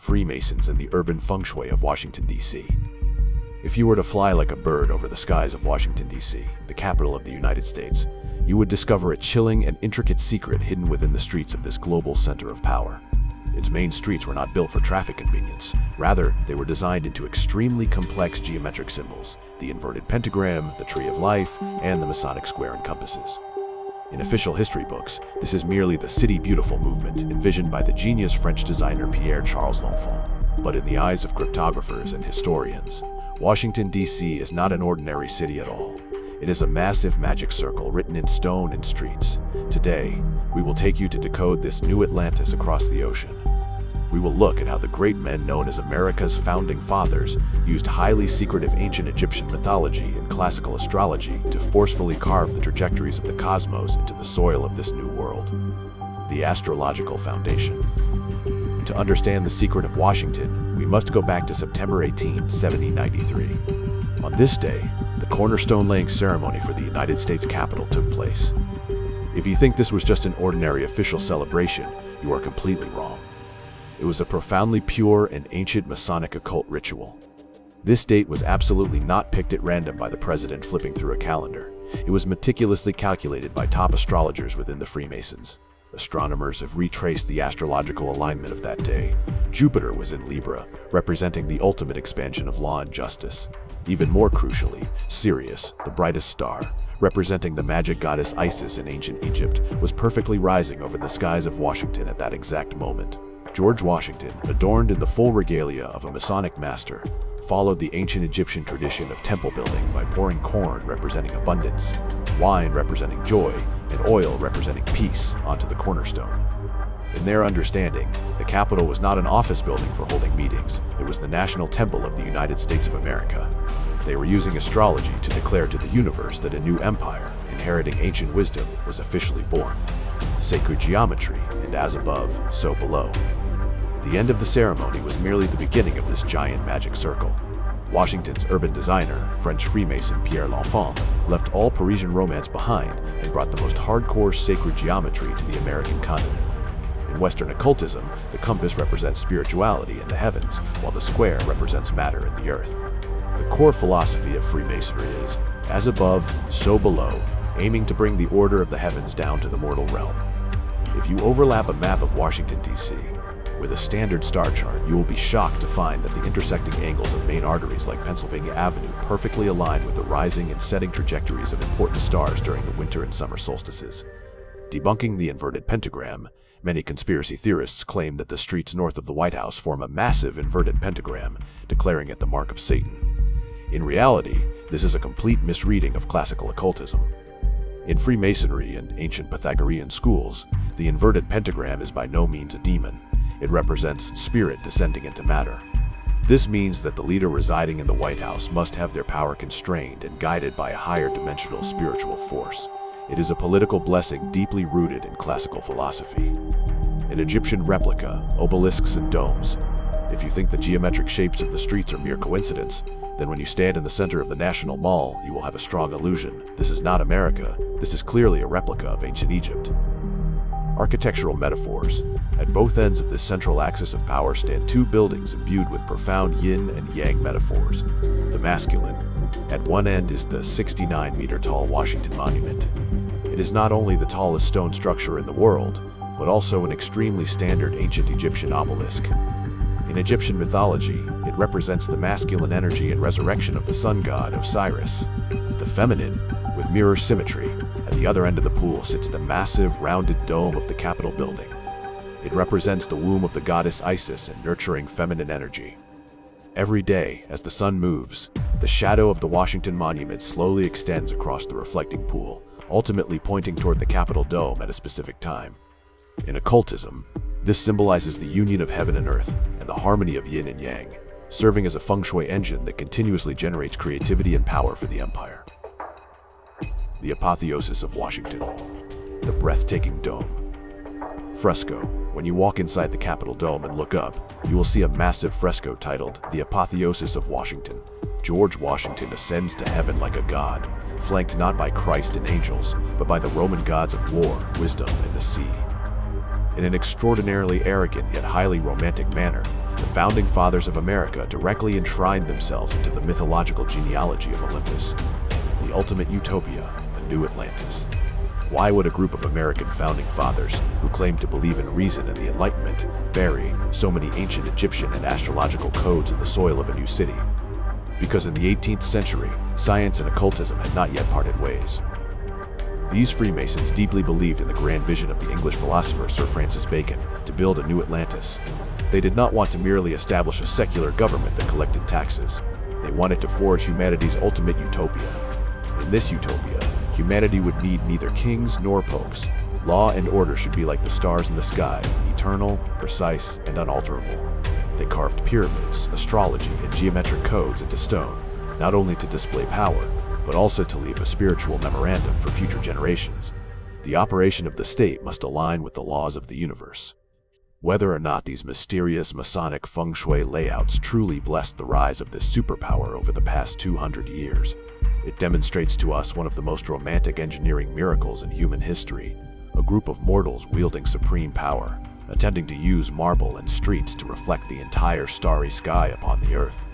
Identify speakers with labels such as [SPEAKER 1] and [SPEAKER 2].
[SPEAKER 1] Freemasons and the urban feng shui of Washington, D.C. If you were to fly like a bird over the skies of Washington, D.C., the capital of the United States, you would discover a chilling and intricate secret hidden within the streets of this global center of power. Its main streets were not built for traffic convenience. Rather, they were designed into extremely complex geometric symbols: the inverted pentagram, the tree of life, and the Masonic square and compasses. In official history books, this is merely the City Beautiful movement envisioned by the genius French designer Pierre-Charles L'Enfant. But in the eyes of cryptographers and historians, Washington, D.C. is not an ordinary city at all. It is a massive magic circle written in stone and streets. Today, we will take you to decode this new Atlantis across the ocean. We will look at how the great men known as America's founding fathers used highly secretive ancient Egyptian mythology and classical astrology to forcefully carve the trajectories of the cosmos into the soil of this new world. The astrological foundation. To understand the secret of Washington, we must go back to September 18, 1793. On this day, the cornerstone laying ceremony for the United States Capitol took place. If you think this was just an ordinary official celebration, you are completely wrong. It was a profoundly pure and ancient Masonic occult ritual. This date was absolutely not picked at random by the president flipping through a calendar. It was meticulously calculated by top astrologers within the Freemasons. Astronomers have retraced the astrological alignment of that day. Jupiter was in Libra, representing the ultimate expansion of law and justice. Even more crucially, Sirius, the brightest star, representing the magic goddess Isis in ancient Egypt, was perfectly rising over the skies of Washington at that exact moment. George Washington, adorned in the full regalia of a Masonic master, followed the ancient Egyptian tradition of temple building by pouring corn representing abundance, wine representing joy, and oil representing peace onto the cornerstone. In their understanding, the Capitol was not an office building for holding meetings. It was the national temple of the United States of America. They were using astrology to declare to the universe that a new empire, inheriting ancient wisdom, was officially born. Sacred geometry, and as above, so below. The end of the ceremony was merely the beginning of this giant magic circle. Washington's urban designer, French Freemason Pierre L'Enfant, left all Parisian romance behind and brought the most hardcore sacred geometry to the American continent. In Western occultism, the compass represents spirituality in the heavens, while the square represents matter in the earth. The core philosophy of Freemasonry is, as above, so below, aiming to bring the order of the heavens down to the mortal realm. If you overlap a map of Washington, D.C., with a standard star chart, you will be shocked to find that the intersecting angles of main arteries like Pennsylvania Avenue perfectly align with the rising and setting trajectories of important stars during the winter and summer solstices. Debunking the inverted pentagram, many conspiracy theorists claim that the streets north of the White House form a massive inverted pentagram, declaring it the mark of Satan. In reality, this is a complete misreading of classical occultism. In Freemasonry and ancient Pythagorean schools, the inverted pentagram is by no means a demon. It represents spirit descending into matter. This means that the leader residing in the White House must have their power constrained and guided by a higher dimensional spiritual force. It is a political blessing deeply rooted in classical philosophy. An Egyptian replica, obelisks and domes. If you think the geometric shapes of the streets are mere coincidence, then when you stand in the center of the National Mall, you will have a strong illusion. This is not America. This is clearly a replica of ancient Egypt. Architectural metaphors. At both ends of this central axis of power stand two buildings imbued with profound yin and yang metaphors. The masculine. At one end is the 69-meter-tall Washington Monument. It is not only the tallest stone structure in the world, but also an extremely standard ancient Egyptian obelisk. In Egyptian mythology, it represents the masculine energy and resurrection of the sun god Osiris. The feminine, with mirror symmetry, at the other end of the pool sits the massive, rounded dome of the Capitol building. It represents the womb of the goddess Isis and nurturing feminine energy. Every day, as the sun moves, the shadow of the Washington Monument slowly extends across the reflecting pool, ultimately pointing toward the Capitol dome at a specific time. In occultism, this symbolizes the union of heaven and earth and the harmony of yin and yang, serving as a feng shui engine that continuously generates creativity and power for the empire. The apotheosis of Washington. The breathtaking dome. Fresco. When you walk inside the Capitol dome and look up, you will see a massive fresco titled The Apotheosis of Washington. George Washington ascends to heaven like a god, flanked not by Christ and angels, but by the Roman gods of war, wisdom, and the sea. In an extraordinarily arrogant yet highly romantic manner, the founding fathers of America directly enshrined themselves into the mythological genealogy of Olympus, the ultimate utopia, a new Atlantis. Why would a group of American founding fathers, who claimed to believe in reason and the Enlightenment, bury so many ancient Egyptian and astrological codes in the soil of a new city? Because in the 18th century, science and occultism had not yet parted ways. These Freemasons deeply believed in the grand vision of the English philosopher Sir Francis Bacon to build a new Atlantis. They did not want to merely establish a secular government that collected taxes. They wanted to forge humanity's ultimate utopia. In this utopia, humanity would need neither kings nor popes. Law and order should be like the stars in the sky, eternal, precise, and unalterable. They carved pyramids, astrology, and geometric codes into stone, not only to display power, but also to leave a spiritual memorandum for future generations. The operation of the state must align with the laws of the universe. Whether or not these mysterious Masonic feng shui layouts truly blessed the rise of this superpower over the past 200 years, it demonstrates to us one of the most romantic engineering miracles in human history, a group of mortals wielding supreme power, attempting to use marble and streets to reflect the entire starry sky upon the earth.